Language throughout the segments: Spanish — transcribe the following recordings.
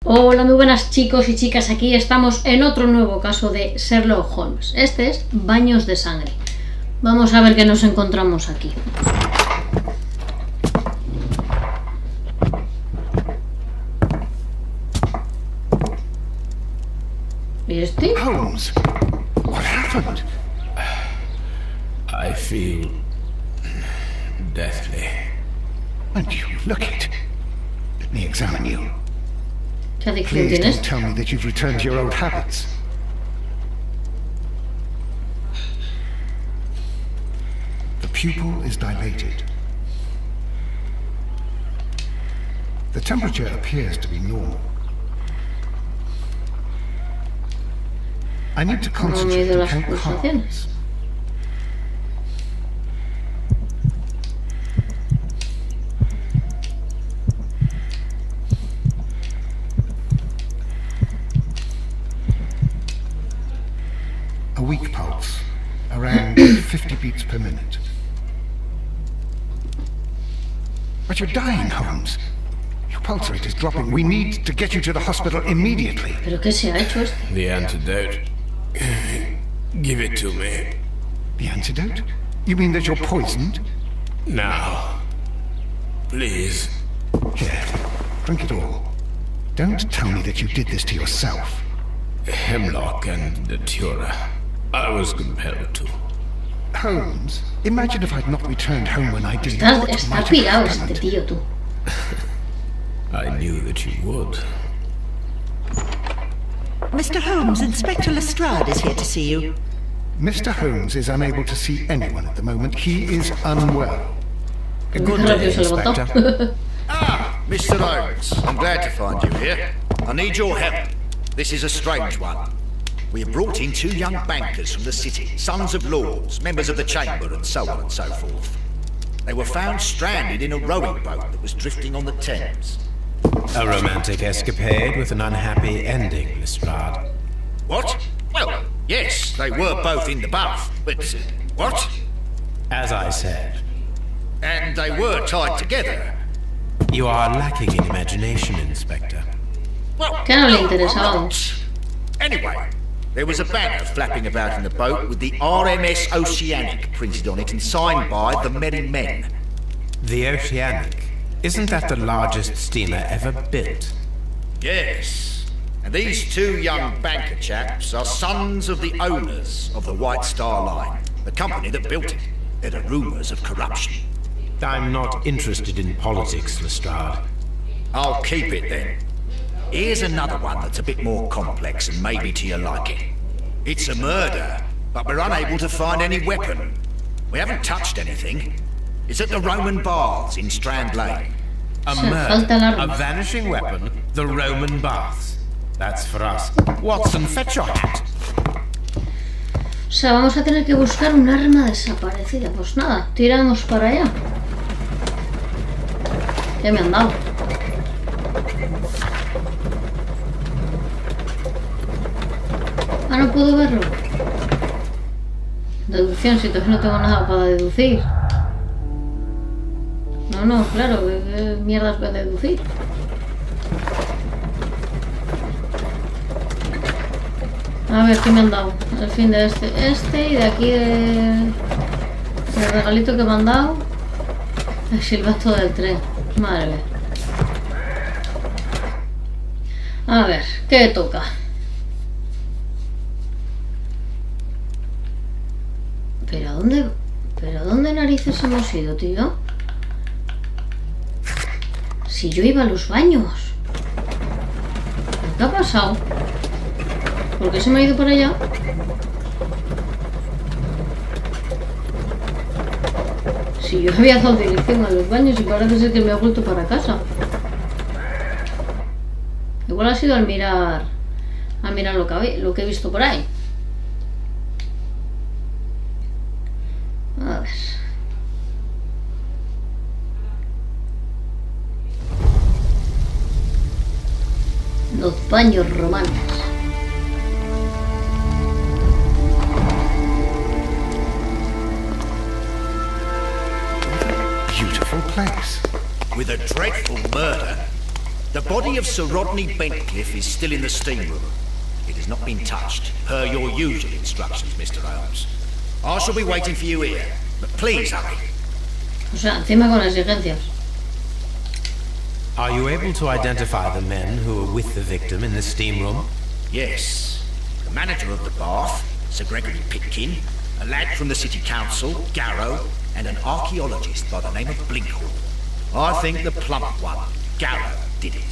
Hola, muy buenas chicos y chicas, aquí estamos en otro nuevo caso de Sherlock Holmes. Este es Baños de sangre. Vamos a ver qué nos encontramos aquí. ¿Y este? Holmes, what happened? I feel deathly. And you look it. Let me examine you. ¿Qué adicción Please tienes? don't tell me that you've returned to your old habits. The pupil is dilated. The temperature appears to be normal. I need to No concentrate mido and las count the pulsaciones. hearts. A weak pulse, around 50 beats per minute. But you're dying, Holmes. Your pulse rate is dropping. We need to get you to the hospital immediately. ¿Pero qué se ha hecho este? The antidote. Give it to me. The antidote? You mean that you're poisoned? Now. Please. Here, drink it all. Don't tell me that you did this to yourself. Hemlock and datura. I was compelled to. Holmes, imagine if I'd not returned home when I did. Está What might have pirado este happened? tío, tú. I knew that you would. Mr. Holmes, Inspector Lestrade is here to see you. Mr. Holmes is unable to see anyone at the moment. He is unwell. Muy Good rápido day, se levantó. Inspector. Mr. Holmes, I'm glad to find you here. I need your help. This is a strange one. We have brought in two young bankers from the city, sons of lords, members of the chamber, and so on and so forth. They were found stranded in a rowing boat that was drifting on the Thames. A romantic escapade with an unhappy ending, Lestrade. What? Well, yes, they were both in the bath, but... what? As I said, And they were tied together. you are lacking in imagination, Inspector. Well, ¿Qué no le I'm interesaba? not. Anyway, there was a banner flapping about in the boat with the RMS Oceanic printed on it and signed by the Merry Men. The Oceanic. Isn't that the largest steamer ever built? Yes. And these two young banker chaps are sons of the owners of the White Star Line, the company that built it. There are rumours of corruption. I'm not interested in politics, Lestrade. I'll keep it then. Here's another one that's a bit more complex and maybe to your liking. It's a murder, but we're unable to find any weapon. We haven't touched anything. It's at the Roman Baths in Strand Lane. A Falta murder, el a arma. vanishing weapon, the Roman baths. That's for us. Watson, fetch your hat. O sea, vamos a tener que buscar un arma desaparecida. Pues nada, tiramos para allá. ¿Qué me han dado? Ah, no puedo verlo. Deducción, si todavía no tengo nada para deducir. No, claro, ¿qué mierdas voy a deducir? A ver, ¿qué me han dado? El fin de este y de aquí el regalito que me han dado. El silbato del tren. Madre mía. A ver, ¿qué toca? ¿Pero a dónde narices hemos ido, tío? Si yo iba a los baños. ¿Qué ha pasado? ¿Por qué se me ha ido para allá? Si yo había dado dirección a los baños y parece ser que me ha vuelto para casa. Igual ha sido al mirar lo que he visto por ahí. A ver. Los baños romanos. Beautiful place. With a dreadful murder. The body of Sir Rodney Bentcliffe is still in the steam room. It has not been touched, per your usual instructions, Mr. Holmes. I shall be waiting for you here, but please hurry. O sea, encima con exigencias. Are you able to identify the men who were with the victim in the steam room? Yes. The manager of the bath, Sir Gregory Pitkin, a lad from the city council, Garrow, and an archaeologist by the name of Blinkhorn. I think the plump one, Garrow, did it.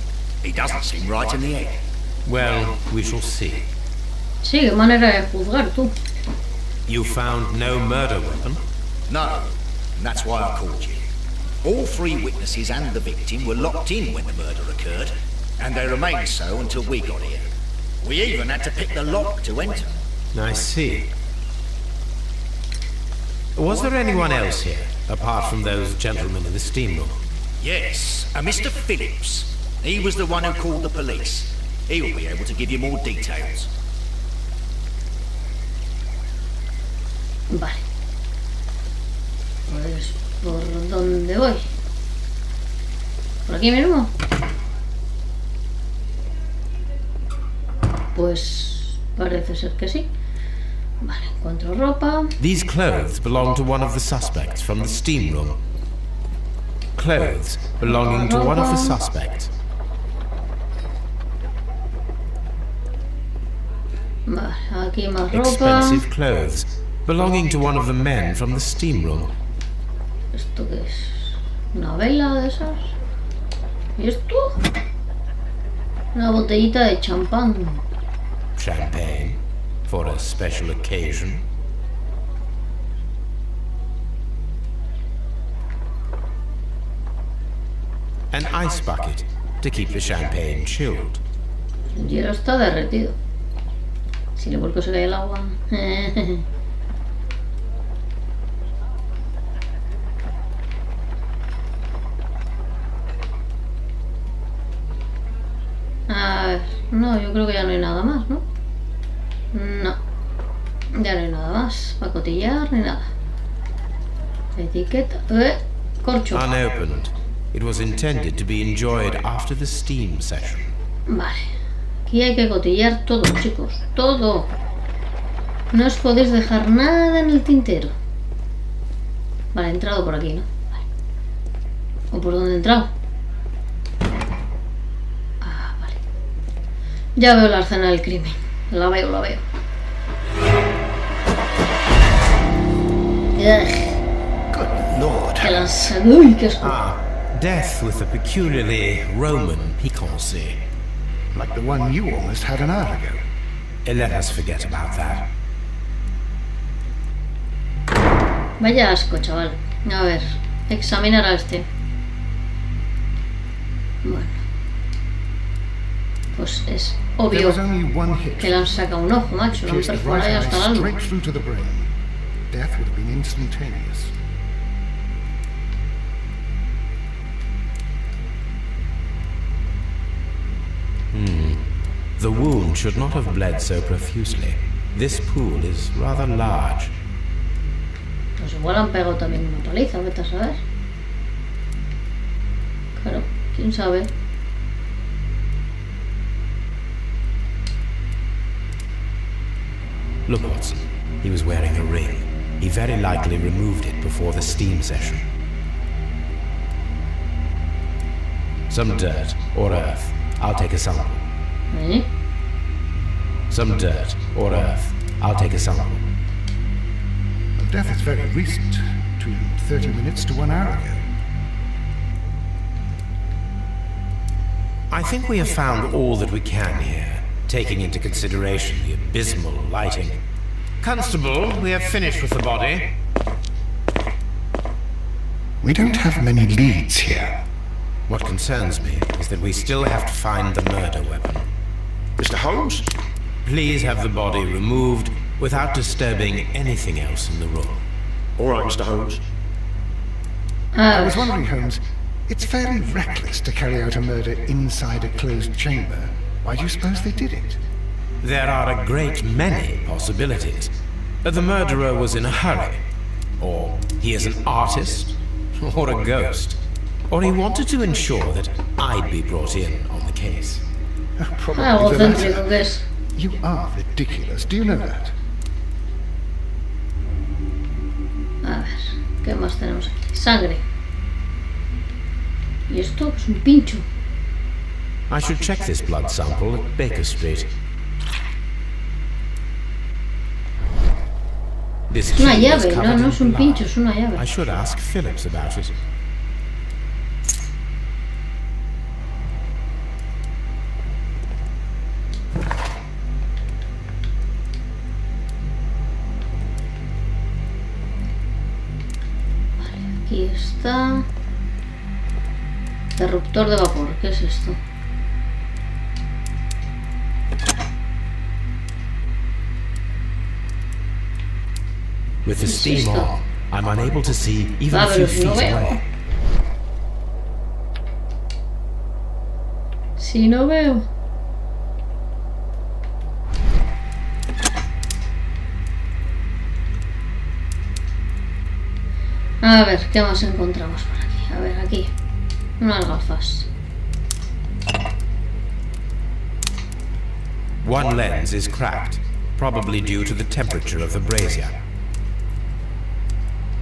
He doesn't seem right in the head. Well, we shall see. Sí, qué manera de juzgar, tú. You found no murder weapon? No, and that's why I called you. All three witnesses and the victim were locked in when the murder occurred, and they remained so until we got here. We even had to pick the lock to enter. I see. Was there anyone else here, apart from those gentlemen in the steam room? Yes, a Mr. Phillips. He was the one who called the police. He will be able to give you more details. Vale. Pues, ¿por dónde voy? ¿Por aquí mismo? Pues parece ser que sí. Vale, encuentro ropa. These clothes belong to one of the suspects from the steam room. Clothes belonging to one of the suspects. Vale, aquí más ropa. Expensive clothes belonging to one of the men from the steam room. ¿Esto qué es? ¿Una vela de esas? ¿Y esto? Una botellita de champán. Champagne for a special occasion. An ice bucket to keep the champagne chilled. El hielo está derretido. Si le vuelco se cae el agua. A ver, no, yo creo que ya no hay nada más, ¿no? No, ya no hay nada más para cotillar ni nada. Etiqueta, corcho. Unopened. It was intended to be enjoyed after the steam session. Vale, aquí hay que cotillar todo, chicos, todo. No os podéis dejar nada en el tintero. Vale, he entrado por aquí, ¿no? Vale. ¿O por dónde he entrado? Ah, vale. Ya veo la escena del crimen. La veo, la veo. Good Lord. Que lanza... Uy, qué asco. Death with a peculiarly Roman piquancy. Like the one you almost had an hour ago. Let us forget about that. Vaya asco, chaval. A ver, examinar a este. Bueno. Pues es There obvio was only one hit. que le han sacado un ojo, macho. Le han Pierced the perforado right ya eye hasta el alma. straight through to the brain. Death would have been instantaneous. The wound should not have bled so profusely. This pool is rather large. Pues igual han pegado también una paliza, vete a saber. Claro, quién sabe. Look, Watson. He was wearing a ring. He very likely removed it before the steam session. Some dirt or earth. I'll take a sample. ¿Eh? Some dirt or earth. I'll take a sample. The death is very recent. Between 30 minutes to 1 hour ago. I think we have found all that we can here, taking into consideration the abysmal lighting. Constable, we have finished with the body. We don't have many leads here. What concerns me is that we still have to find the murder weapon. Mr. Holmes? Please have the body removed without disturbing anything else in the room. All right, Mr. Holmes. I was wondering, Holmes, it's fairly reckless to carry out a murder inside a closed chamber. Why do you suppose they did it? There are a great many possibilities. The murderer was in a hurry, or he is an artist, or a ghost, or he wanted to ensure that I'd be brought in on the case. Probably Ah, the egocéntrico latter. que es. You are ridiculous. Do you know that? A ver, ¿qué más tenemos aquí? Sangre. Y esto es un pincho. I should check this blood sample at Baker Street. This Es una key is llave, no, covered no in es un blood. pincho, es una I llave. should ask Phillips about it. Aquí está. Interruptor de vapor, ¿qué es esto? With the ¿Qué es steam esto? on, I'm unable to see even Ah, a few pero si no feet veo. away. Si no veo. A ver, ¿qué más encontramos por aquí? A ver, aquí. Unas gafas. One lens is cracked, probably due to the temperature of the brazier.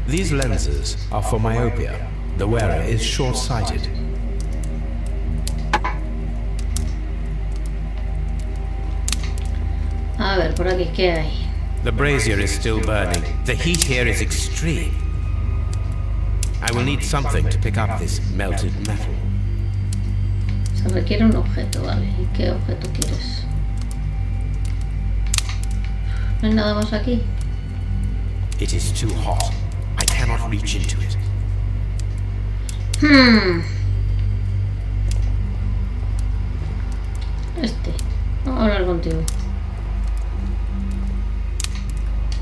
These lenses are for myopia. The wearer is short-sighted. A ver, por aquí, ¿qué hay? The brazier is still burning. The heat here is extreme. I will need something to pick up this melted metal. Se requiere un objeto, ¿vale? ¿Y qué objeto quieres? No hay nada más aquí. It is too hot. I cannot reach into it. Este. Vamos a hablar contigo.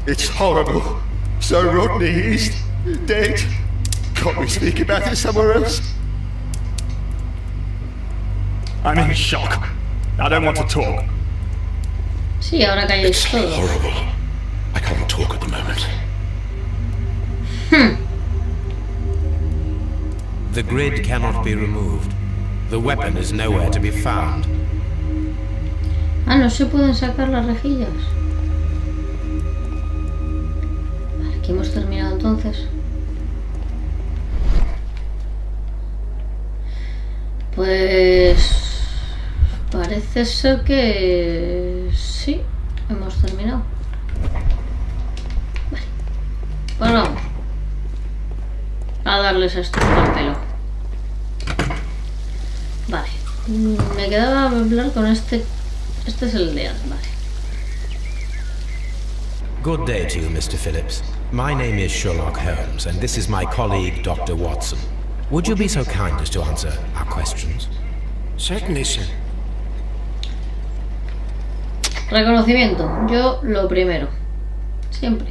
It's horrible. So Rodney is dead. Can't we speak about it somewhere else? I'm in shock. I don't want to talk. Sí, ahora calláis todo. Horrible. I can't talk at the moment. The grid cannot be removed. The weapon is nowhere to be found. Ah, no se pueden sacar las rejillas. Vale, aquí hemos terminado entonces. Pues parece ser que sí, hemos terminado. Vale, pues vamos a darles a estos al pelo. Vale, me quedaba hablar con este. Este es el de antes, vale. Good day to you, Mr. Phillips. My name is Sherlock Holmes, and this is my colleague, Dr. Watson. Would you be so kind as to answer our questions? Certainly, sir. Reconocimiento, yo lo primero. Siempre.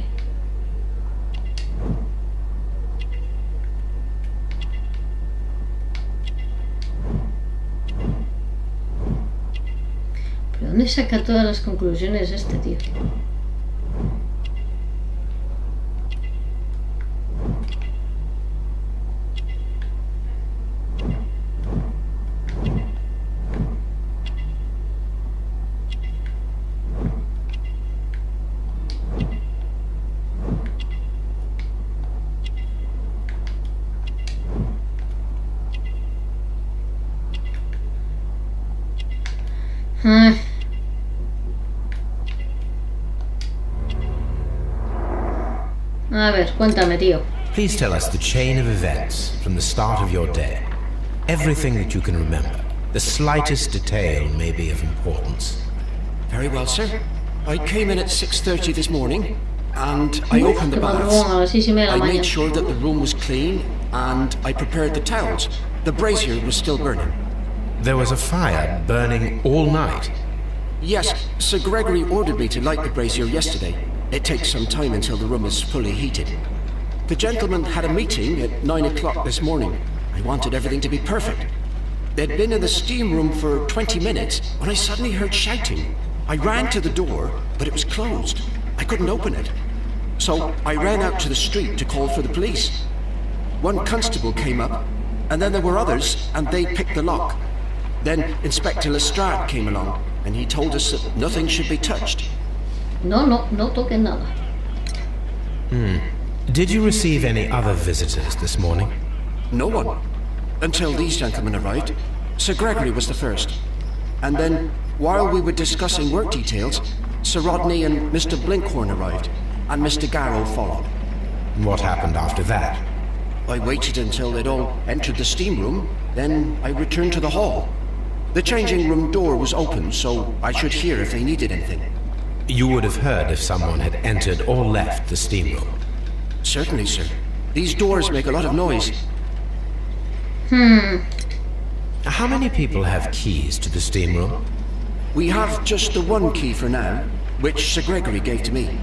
¿Pero dónde saca todas las conclusiones este tío? A ver, cuéntame, tío. Please tell us the chain of events from the start of your day. Everything that you can remember. The slightest detail may be of importance. Very well, sir. I came in at 6:30 this morning, and I opened the Qué madrugón, baths. a las 6:30 de la I mañana. made sure that the room was clean, and I prepared the towels. The brazier was still burning. There was a fire burning all night. Yes, Sir Gregory ordered me to light the brazier yesterday. It takes some time until the room is fully heated. The gentleman had a meeting at 9 o'clock this morning. I wanted everything to be perfect. They'd been in the steam room for 20 minutes when I suddenly heard shouting. I ran to the door, but it was closed. I couldn't open it. So I ran out to the street to call for the police. One constable came up. And then there were others, and they picked the lock. Then Inspector Lestrade came along, and he told us that nothing should be touched. No toquen nada. Did you receive any other visitors this morning? No one. Until these gentlemen arrived. Sir Gregory was the first. And then, while we were discussing work details, Sir Rodney and Mr. Blinkhorn arrived, and Mr. Garrow followed. What happened after that? I waited until they'd all entered the steam room, then I returned to the hall. The changing room door was open, so I should hear if they needed anything. You would have heard if someone had entered or left the steam room. Certainly, sir. These doors make a lot of noise. How many people have keys to the steam room? We have just the one key for now, which Sir Gregory gave to me.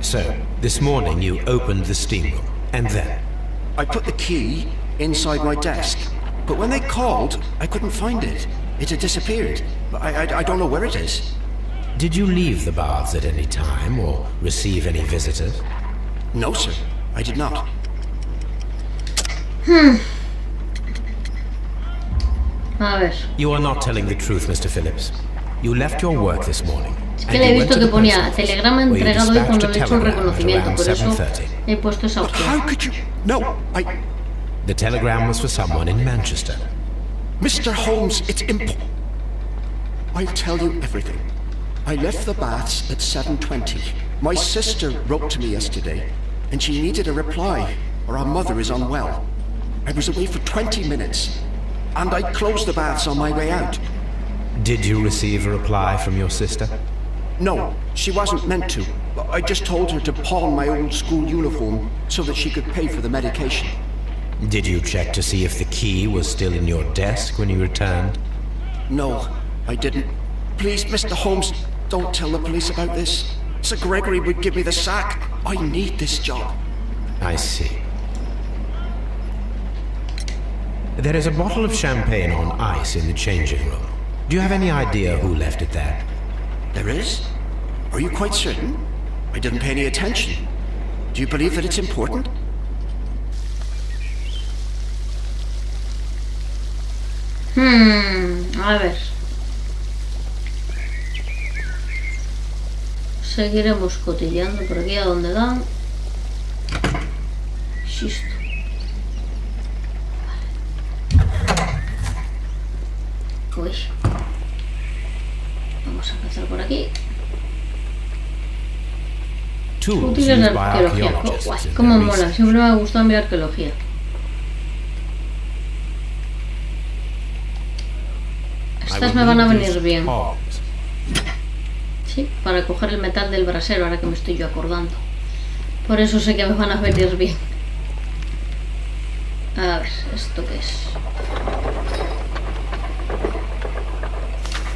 So, this morning you opened the steam room, and then? I put the key inside my desk, but when they called, I couldn't find it. It had disappeared. I don't know where it is. Did you leave the baths at any time, or receive any visitors? No, sir. I did not. A ver. You are not telling the truth, Mr. Phillips. You left your work this morning. Es que le he visto que ponía telegrama entregado hoy cuando le he hecho un reconocimiento, por eso he puesto esa opción. How could you? No, The telegram was for someone in Manchester. Mr. Holmes, it's I'll tell you everything. I left the baths at 7:20. My sister wrote to me yesterday, and she needed a reply, or our mother is unwell. I was away for 20 minutes, and I closed the baths on my way out. Did you receive a reply from your sister? No, she wasn't meant to. I just told her to pawn my old school uniform so that she could pay for the medication. Did you check to see if the key was still in your desk when you returned? No, I didn't. Please, Mr. Holmes, don't tell the police about this. Sir Gregory would give me the sack. I need this job. I see. There is a bottle of champagne on ice in the changing room. Do you have any idea who left it there? There is? Are you quite certain? I didn't pay any attention. Do you believe that it's important? A ver. Seguiremos cotilleando por aquí a donde dan. Xisto. Uy. Vamos a empezar por aquí. Útiles de arqueología. Guay, cómo mola. Siempre me ha gustado mi arqueología. Estas me van a venir bien. Sí, para coger el metal del brasero, ahora que me estoy yo acordando. Por eso sé que me van a venir bien. A ver, ¿esto qué es?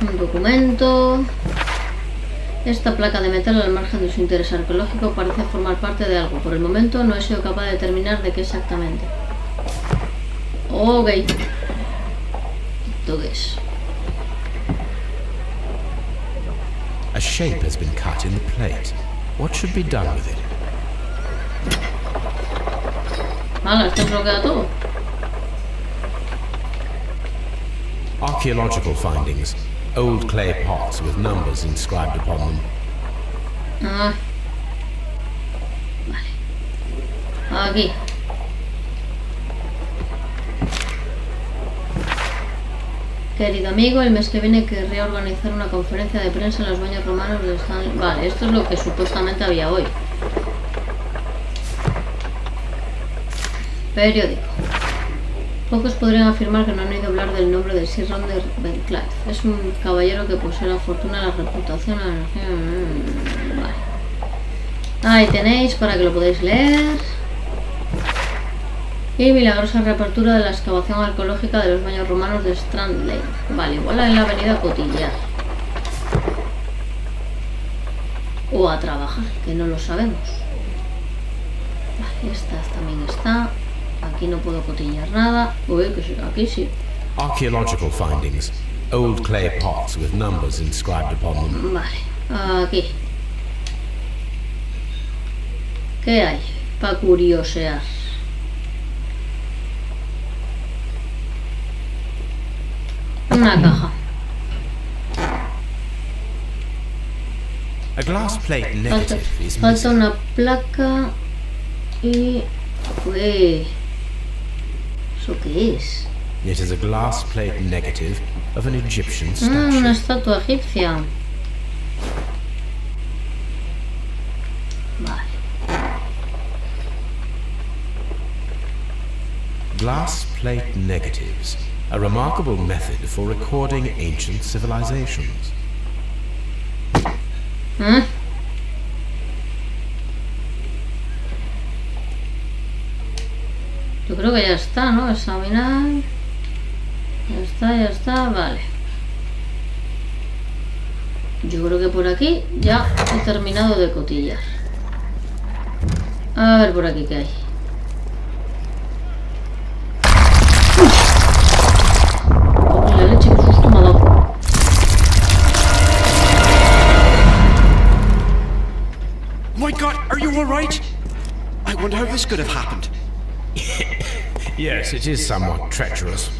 Un documento. Esta placa de metal, al margen de su interés arqueológico, parece formar parte de algo. Por el momento no he sido capaz de determinar de qué exactamente. Ok. ¿Esto qué es? A shape has been cut in the plate. What should be done with it? Vale, esto es lo que da todo. Archaeological findings. Old clay pots with numbers inscribed upon them. Ah. Vale. Aquí. Querido amigo, el mes que viene querría organizar una conferencia de prensa en los baños romanos de Stanley. Vale, esto es lo que supuestamente había hoy. Periódico. Pocos podrían afirmar que no han oído hablar del nombre de Sir Rodney Clive. Es un caballero que posee la fortuna, la reputación, la energía. Vale. Ahí tenéis para que lo podáis leer. Y milagrosa reapertura de la excavación arqueológica de los baños romanos de Strand Lane. Vale, igual en la avenida Cotillar. O a trabajar, que no lo sabemos. Vale, esta también está. Aquí no puedo cotillar nada. Uy, que aquí sí. Archaeological findings. Old clay pots with numbers inscribed upon them. Vale, aquí. ¿Qué hay para curiosear? A glass plate negative is Falta missing. una placa y... Ué. ¿Eso qué es? It is a glass plate negative of an Egyptian Una statue. estatua egipcia. Vale. Glass plate negatives, a remarkable method for recording ancient civilizations. ¿Eh? Yo creo que ya está, ¿no? Examinar. Ya está, vale. Yo creo que por aquí ya he terminado de cotillar. A ver por aquí qué hay. ¡Uy! La leche, qué susto me ha dado. My God, are you all right? I wonder how this could have happened. Yes, it is somewhat treacherous.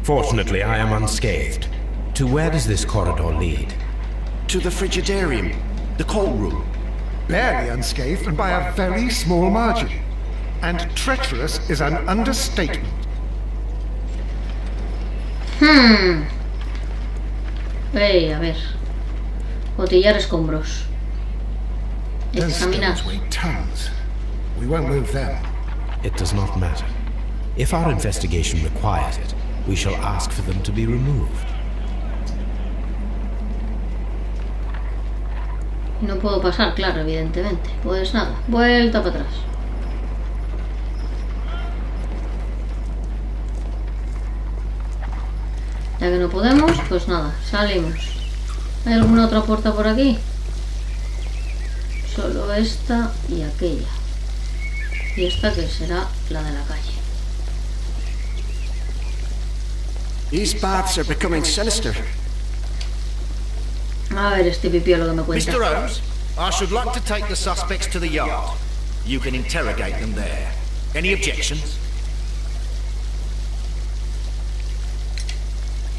Fortunately, I am unscathed. To where does this corridor lead? To the frigidarium, the cold room. Barely unscathed and by a very small margin. And treacherous is an understatement. Ey, a ver. Cotillar escombros. Those Examinar. stones weigh tons. We won't move them. It does not matter. If our investigation requires it, we shall ask for them to be removed. No puedo pasar, claro, evidentemente. Pues nada, vuelta para atrás. Ya que no podemos, pues nada, salimos. ¿Hay alguna otra puerta por aquí? Solo esta y aquella. Y esta que será la de la calle. These baths are becoming sinister. A ver este pipí lo que me cuenta. Mr. Holmes, I should like to take the suspects to the yard. You can interrogate them there. Any objections?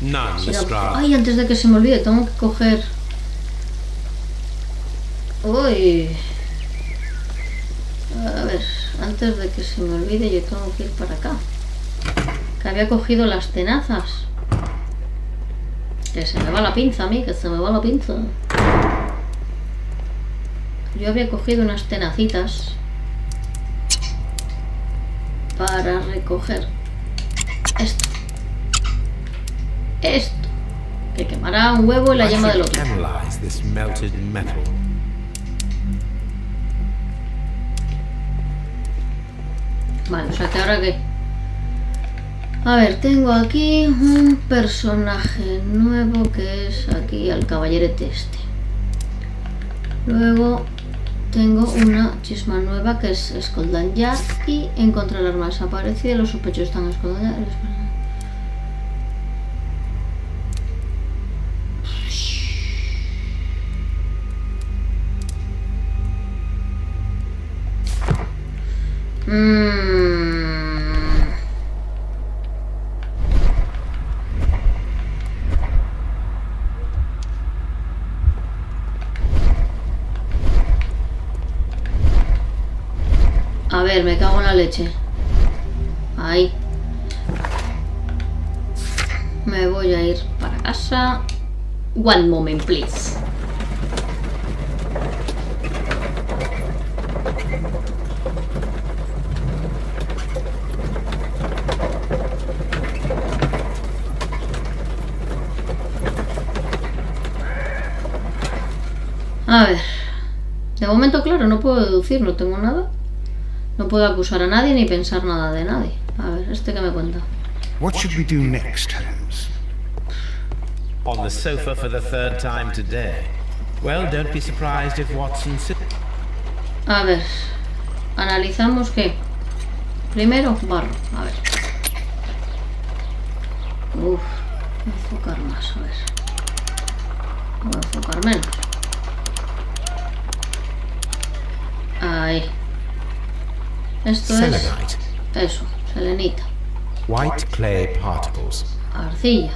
None, Lestrade. Ay, antes de que se me olvide, tengo que coger... Uy. A ver, antes de que se me olvide, yo tengo que ir para acá. Que había cogido las tenazas. Que se me va la pinza a mí, que se me va la pinza. Yo había cogido unas tenacitas para recoger esto. Esto. Que quemará un huevo y la I yema del should otro. analyze this melted metal. Vale, o sea que ahora qué. A ver, tengo aquí un personaje nuevo que es aquí el caballerete este. Luego tengo una chisma nueva que es escoldanjar y encontrar el arma desaparecida. Los sospechosos están escoldanjar. A ver, me cago en la leche. Ahí. Me voy a ir para casa. One moment, please. A ver. De momento, claro, no puedo deducir, no tengo nada. No puedo acusar a nadie ni pensar nada de nadie. A ver, ¿este qué me cuenta? What should we do next, Holmes? On the sofa for the third time today. Well, don't be surprised if Watson... A ver. Analizamos qué. Primero, barro. A ver. Uf. Voy a enfocar más, a ver. Voy a enfocar menos. Ahí. Esto es... Selenite. Eso, selenita. White clay particles. Arcilla.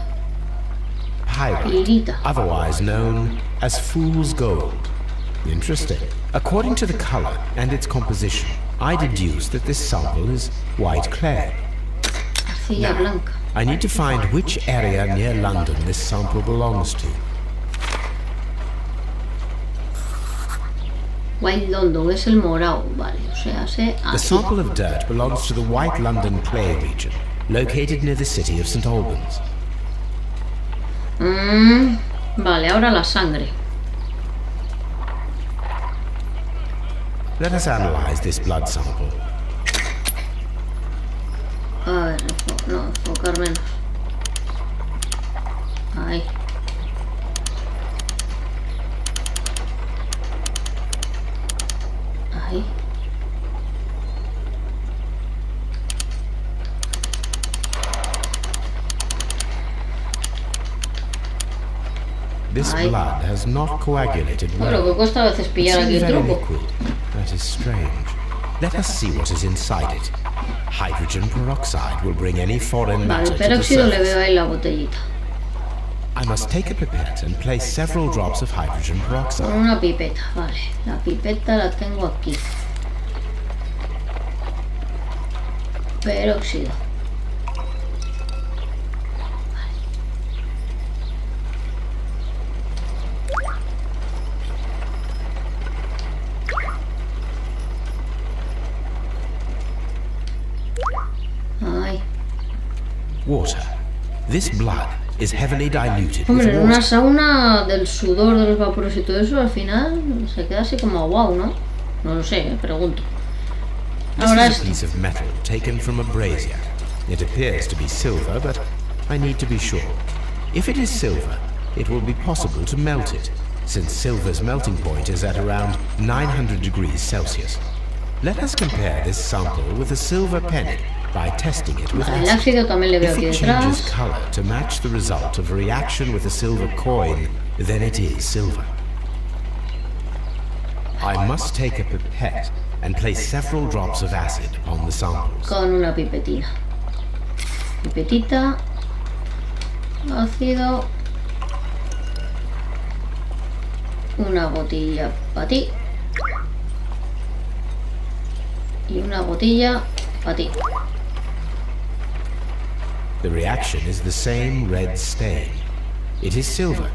Pyrite, Pirita. otherwise known as fool's gold. Interesting. According to the color and its composition, I deduce that this sample is white clay. Arcilla blanca. I need to find which area near London this sample belongs to. White London es el morado, vale, o sea, The aquí. sample of dirt belongs to the White London clay region, located near the city of St. Albans. Vale, ahora la sangre. Let us analyze this blood sample. A ver, no, enfocar menos. Ahí. Ahí. This Ay. blood has not coagulated Bueno, lo well. que cuesta a veces pillar It's aquí el very truco. liquid. That is strange. Let us see what is inside it. Hydrogen peroxide will bring any foreign Vale, matter el to the peróxido le surface. veo ahí la botellita. I must take a pipette and place several drops of hydrogen Con peroxide. una pipeta, vale. La pipeta la tengo aquí. Peróxido. Ay. Water. This blood is heavily diluted Hombre, with en una water. sauna del sudor de los vapores y todo eso, al final se queda así como guau, ¿no? No lo sé, pregunto. This Ahora is a esto. piece of metal taken from a brazier. It appears to be silver, but I need to be sure. If it is silver, it will be possible to melt it, since silver's melting point is at around 900 degrees Celsius. Let us compare this sample with a silver penny by testing it with Vale, el acid. ácido también le veo If aquí it changes detrás. color to match the result of a reaction with a silver coin, then it is silver. I must take a pipette and place several drops of acid upon the samples. Con una pipetina. Pipetita. Ácido. Una botella para ti. Y una botella para ti. The reaction is the same red stain. It is silver.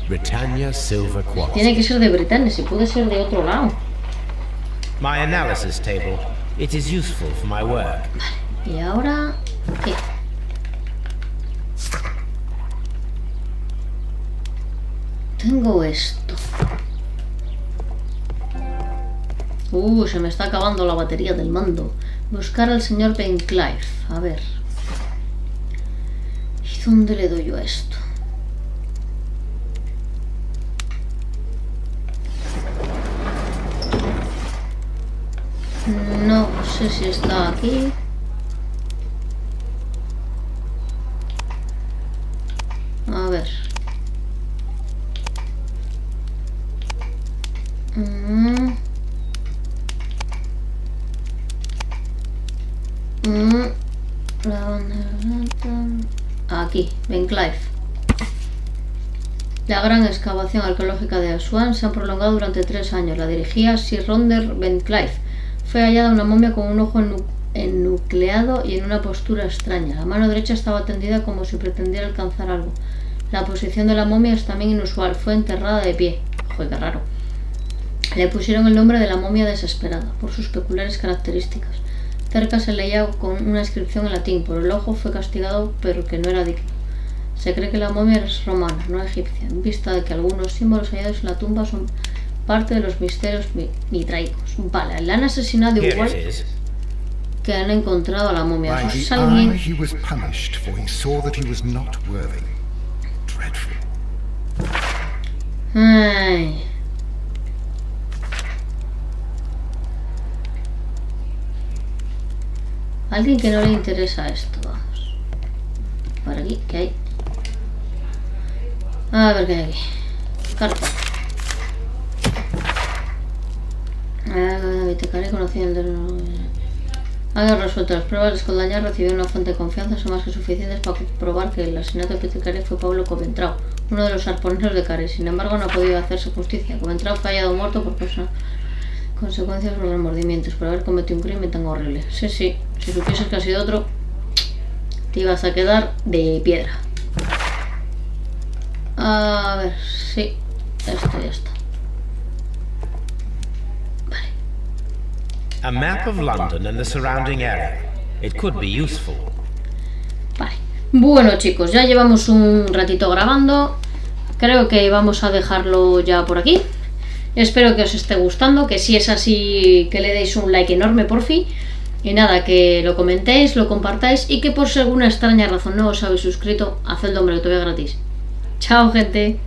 Britannia silver Tiene quality. que ser de Britannia, si puede ser de otro lado. My analysis table. It is useful for my work. Y ahora, ¿qué? Tengo esto. Se me está acabando la batería del mando. Buscar al señor Ben Clive. A ver. ¿Y dónde le doy yo a esto? No sé si está aquí. A ver. La banda- Aquí, Ben Clive. La gran excavación arqueológica de Asuán se ha prolongado durante 3 años. La dirigía Sir Ronder Ben Clive. Fue hallada una momia con un ojo enucleado y en una postura extraña. La mano derecha estaba tendida como si pretendiera alcanzar algo. La posición de la momia es también inusual. Fue enterrada de pie. Joder, qué raro. Le pusieron el nombre de la momia desesperada por sus peculiares características. Cerca se leía con una inscripción en latín. Por el ojo fue castigado, pero que no era digno. Se cree que la momia es romana, no egipcia, en vista de que algunos símbolos hallados en la tumba son parte de los misterios mitraicos. Vale, la han asesinado Here igual it is. que han encontrado a la momia. By Eso the es hour alguien... he was punished, for he saw that he was not worthy. Dreadful. Ay. Alguien que no le interesa esto, vamos. Por aquí, ¿qué hay? A ver qué hay aquí. Carta. Bibliotecario conocido el de... Haber resuelto las pruebas de escoldañar, recibió una fuente de confianza, son más que suficientes para comprobar que el asesinato de Peter Carey fue Pablo Coventrao, uno de los arponeros de Carey. Sin embargo, no ha podido hacerse justicia. Coventrao fue hallado muerto por consecuencias de los remordimientos por haber cometido un crimen tan horrible. Sí, si supieses que ha sido otro, te ibas a quedar de piedra. A ver, sí, esto ya está. Vale. A map of London and the surrounding area. It could be useful. Vale. Bueno, chicos, ya llevamos un ratito grabando. Creo que vamos a dejarlo ya por aquí. Espero que os esté gustando, que si es así, que le deis un like enorme por fin. Y nada, que lo comentéis, lo compartáis y que por si alguna extraña razón no os habéis suscrito, hacedlo, hombre, que todavía es gratis. Chao, gente.